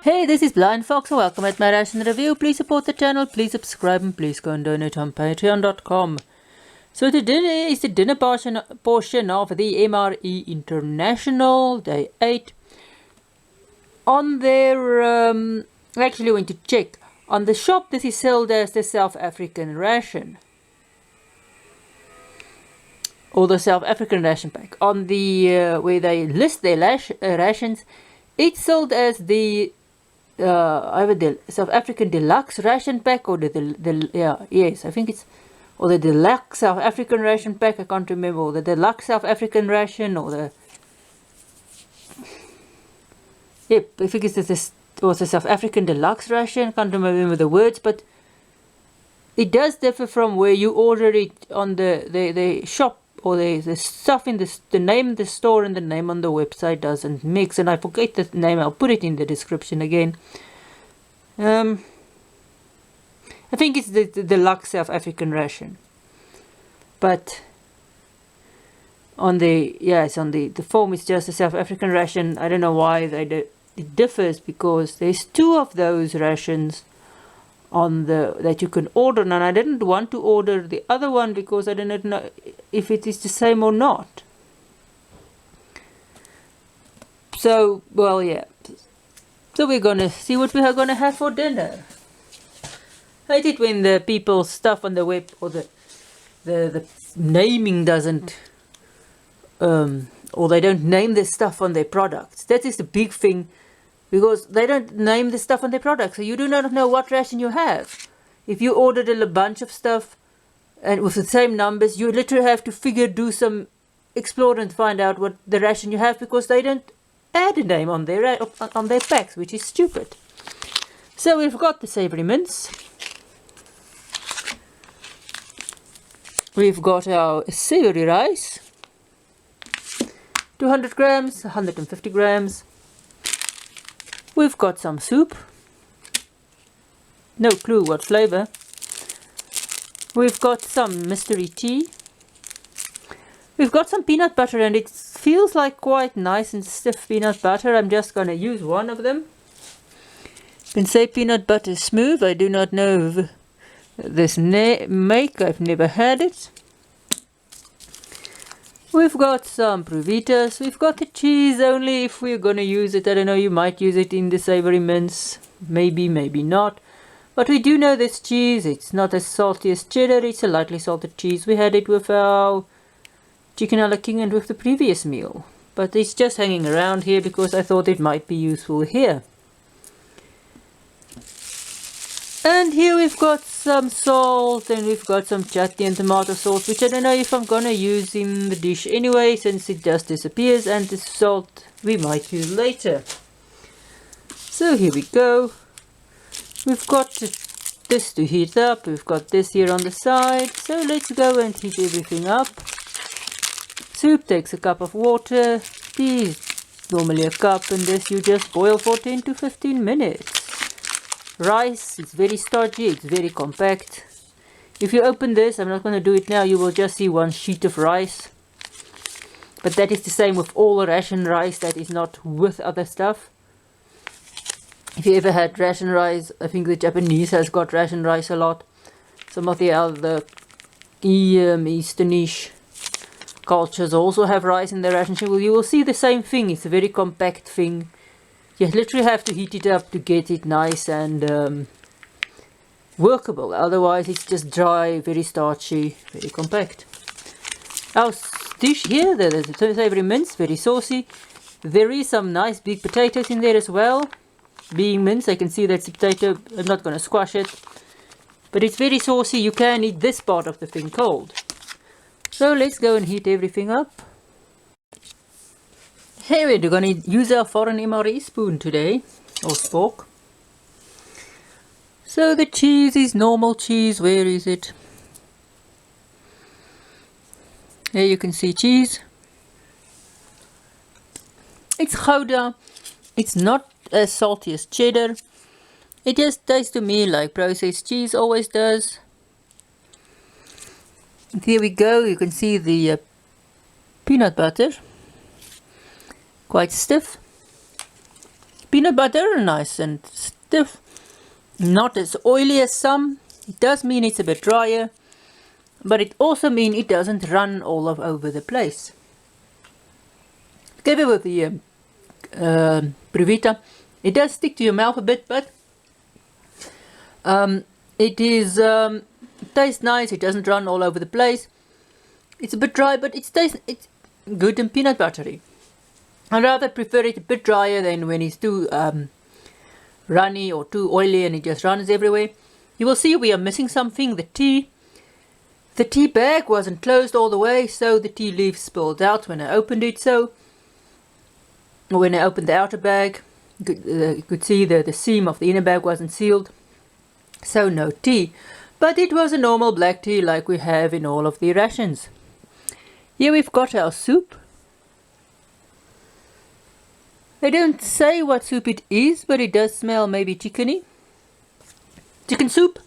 Hey, this is BlindFox. Welcome at my ration review. Please support the channel, please subscribe, and please go and donate on patreon.com. So today is the dinner portion of the MRE International, day 8. On their, I actually went to check. On the shop, this is sold as the South African ration. Or the South African ration pack. On the, where they list their rations, it's sold as the either the South African Deluxe ration pack or yes, I think it's, or the Deluxe South African ration pack, I can't remember, or the Deluxe South African ration, or the, yep, I think it's this, or the South African Deluxe ration, can't remember the words, but it does differ from where you order it on the shop, or the stuff in the name of the store and the name on the website doesn't mix, and I forget the name, I'll put it in the description again. I think it's the Deluxe South African ration, but on the, yes, on the form it's just the South African ration. I don't know why it differs, because there's two of those rations on the that you can order, and I didn't want to order the other one because I didn't know if it is the same or not. So, well, yeah, so we're gonna see what we are gonna have for dinner. I hate it when the people's stuff on the web, or the naming doesn't or they don't name the stuff on their products. That is the big thing, because they don't name the stuff on their products, so you do not know what ration you have. If you ordered a bunch of stuff and with the same numbers, you literally have to do some explore and find out what the ration you have, because they don't add a name on their packs, which is stupid. So we've got the savory mince. We've got our savory rice, 200 grams, 150 grams. We've got some soup, no clue what flavor. We've got some mystery tea. We've got some peanut butter, and it feels like quite nice and stiff peanut butter. I'm just going to use one of them. You can say peanut butter smooth. I do not know this make. I've never had it. We've got some Provitas. We've got the cheese, only if we're going to use it. I don't know, you might use it in the savory mince. Maybe, maybe not. But we do know this cheese. It's not as salty as cheddar. It's a lightly salted cheese. We had it with our chicken a la king and with the previous meal. But it's just hanging around here because I thought it might be useful here. And here we've got some salt, and we've got some chutney and tomato sauce, which I don't know if I'm gonna use in the dish anyway, since it just disappears, and the salt we might use later. So here we go. We've got this to heat up, we've got this here on the side, so let's go and heat everything up. Soup takes a cup of water, tea is normally a cup, and this you just boil for 10 to 15 minutes. Rice, it's very starchy, it's very compact. If you open this, I'm not going to do it now, you will just see one sheet of rice. But that is the same with all the ration rice that is not with other stuff. If you ever had ration rice, I think the Japanese has got ration rice a lot. Some of the other Easternish cultures also have rice in their ration. Well, you will see the same thing, it's a very compact thing. You literally have to heat it up to get it nice and workable. Otherwise it's just dry, very starchy, very compact. Our dish here, the savory mince, very saucy. There is some nice big potatoes in there as well. Being mince, I can see that's a potato. I'm not going to squash it. But it's very saucy. You can eat this part of the thing cold. So let's go and heat everything up. Hey, we're going to use our foreign MRE spoon today, or spork. So the cheese is normal cheese. Where is it? Here you can see cheese. It's Gouda. It's not as salty as cheddar. It just tastes to me like processed cheese always does. And here we go. You can see the peanut butter. Quite stiff. peanut butter, nice and stiff. Not as oily as some. It does mean it's a bit drier, but it also means it doesn't run all over the place. Together with the Brevita, it does stick to your mouth a bit, but it tastes nice. It doesn't run all over the place. It's a bit dry, but it's good and peanut buttery. I rather prefer it a bit drier than when it's too runny or too oily and it just runs everywhere. You will see we are missing something. The tea bag wasn't closed all the way, so the tea leaves spilled out when I opened it. So when I opened the outer bag, you could see the seam of the inner bag wasn't sealed, so no tea. But it was a normal black tea like we have in all of the rations. Here we've got our soup. They don't say what soup it is, but it does smell maybe chickeny. Chicken soup.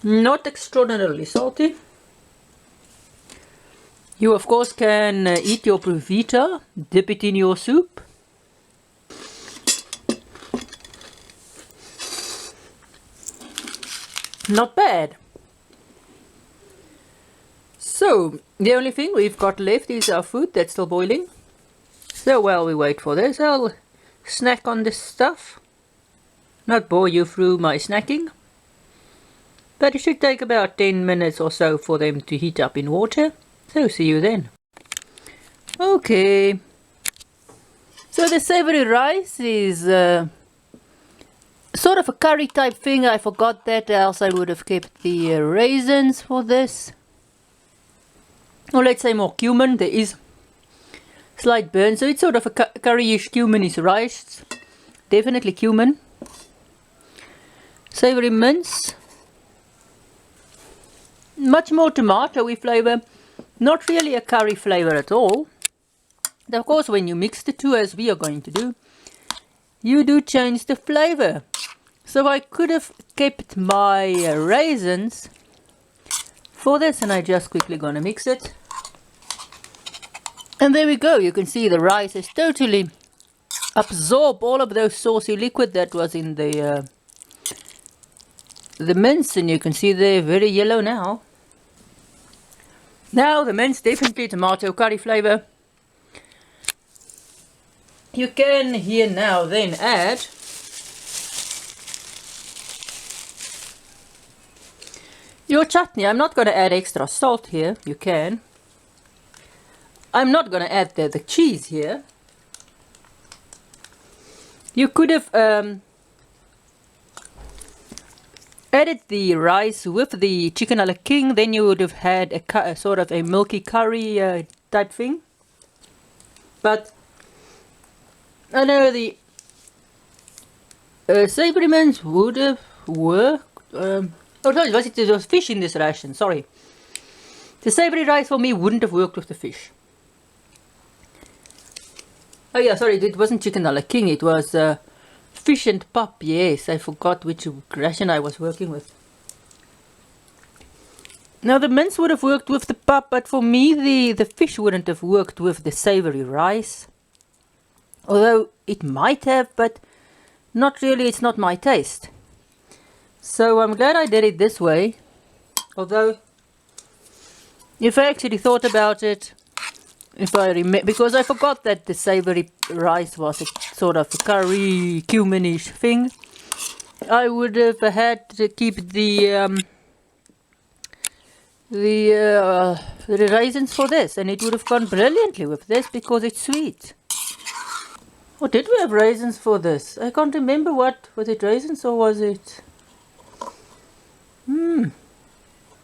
Not extraordinarily salty. You of course can eat your Brevita, dip it in your soup. Not bad. So, the only thing we've got left is our food that's still boiling. So while we wait for this, I'll snack on this stuff. Not bore you through my snacking. But it should take about 10 minutes or so for them to heat up in water. So see you then. Okay. So the savory rice is sort of a curry type thing. I forgot that, else I would have kept the raisins for this. Or let's say more cumin. There is slight burn, so it's sort of a curryish cuminish rice. Definitely cumin. Savory mince. Much more tomatoey flavor. Not really a curry flavor at all. And of course, when you mix the two, as we are going to do, you do change the flavor. So I could have kept my raisins for this, and I just quickly gonna mix it. And there we go. You can see the rice has totally absorbed all of those saucy liquid that was in the mince, and you can see they're very yellow now. Now the mince, definitely tomato curry flavor. You can here now then add your chutney. I'm not going to add extra salt here. You can. I'm not going to add the cheese here. You could have added the rice with the chicken a la king, then you would have had a sort of a milky curry type thing. But I know the savory mince would have worked. Oh, sorry, it was fish in this ration, sorry. The savory rice for me wouldn't have worked with the fish. Oh yeah, sorry, it wasn't chicken a la king, it was fish and pap. Yes, I forgot which ration I was working with. Now the mince would have worked with the pap, but for me the fish wouldn't have worked with the savory rice. Although it might have, but not really, it's not my taste. So I'm glad I did it this way. Although, if I actually thought about it, if I remember, because I forgot that the savory rice was a sort of a curry cuminish thing, I would have had to keep the raisins for this, and it would have gone brilliantly with this because it's sweet. Or did we have raisins for this? I can't remember what was it, raisins or was it?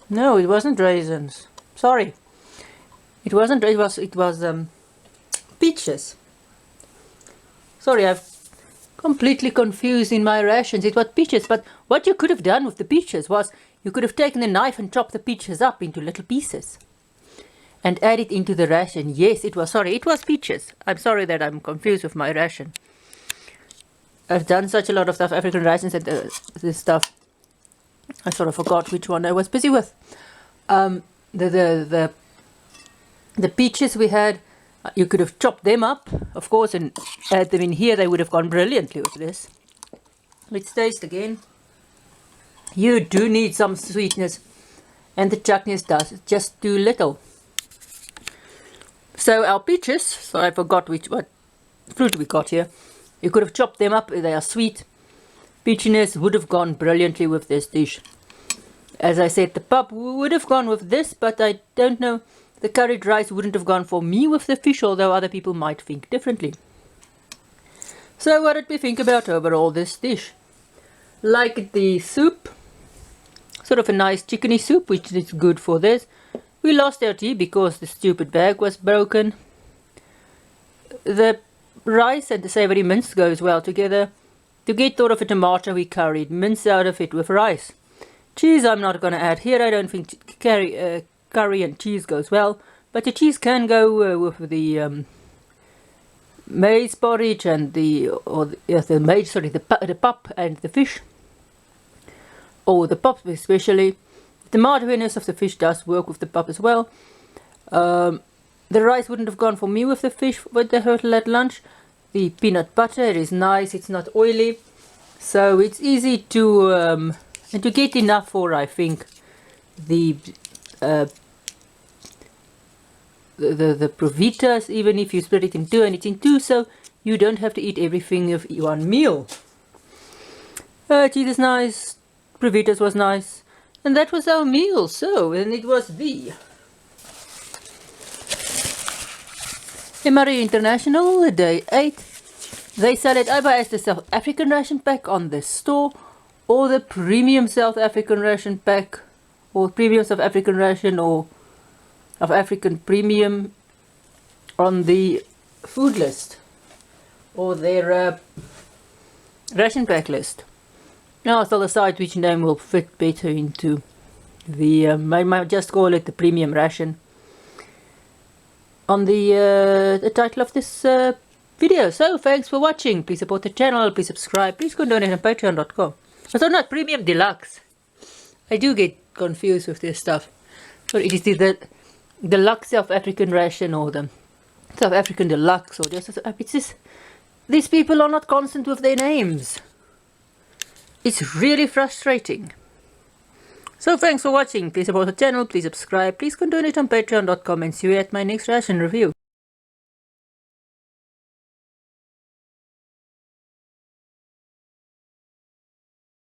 No, it wasn't raisins. Sorry. It wasn't, it was peaches. Sorry, I've completely confused in my rations. It was peaches, but what you could have done with the peaches was you could have taken a knife and chopped the peaches up into little pieces and add it into the ration. Yes, it was peaches. I'm sorry that I'm confused with my ration. I've done such a lot of stuff, African rations and this stuff. I sort of forgot which one I was busy with. The peaches we had, You could have chopped them up, of course, and add them in here. They would have gone brilliantly with this. Let's taste again. You do need some sweetness, and the chutney does just too little. So our peaches, so I forgot what fruit we got here. You could have chopped them up. They are sweet. Peachiness would have gone brilliantly with this dish. As I said, the pap would have gone with this, but I don't know. The curried rice wouldn't have gone for me with the fish, although other people might think differently. So what did we think about overall this dish? Like the soup, sort of a nice chickeny soup, which is good for this. We lost our tea because the stupid bag was broken. The rice and the savoury mince goes well together. To get sort of a tomato, we curried mince out of it with rice. Cheese I'm not going to add here. I don't think curry and cheese goes well, but the cheese can go with the maize porridge and the pap and the fish, or the pap especially. The tomato-ness of the fish does work with the pap as well. The rice wouldn't have gone for me with the fish with the hurtle at lunch. The peanut butter is nice. It's not oily, so it's easy to and to get enough for, I think, the provitas, even if you split it in two, and it's in two, so you don't have to eat everything of one meal. Cheese is nice, provitas was nice, and that was our meal. So, and it was the MRE International, day 8. They sell it either as the South African ration pack on the store, or the premium South African ration pack, or premium South African ration, or of African premium on the food list, or their ration pack list. Now I'll decide which name will fit better into the, I might just call it the premium ration on the title of this video. So thanks for watching. Please support the channel, please subscribe, please go and donate on patreon.com. So not premium deluxe. I do get confused with this stuff. So it is the deluxe South African ration, or the South African deluxe, or just it's just, these people are not constant with their names. It's really frustrating. So thanks for watching. Please support the channel, please subscribe, please go and donate on patreon.com, and see you at my next ration review.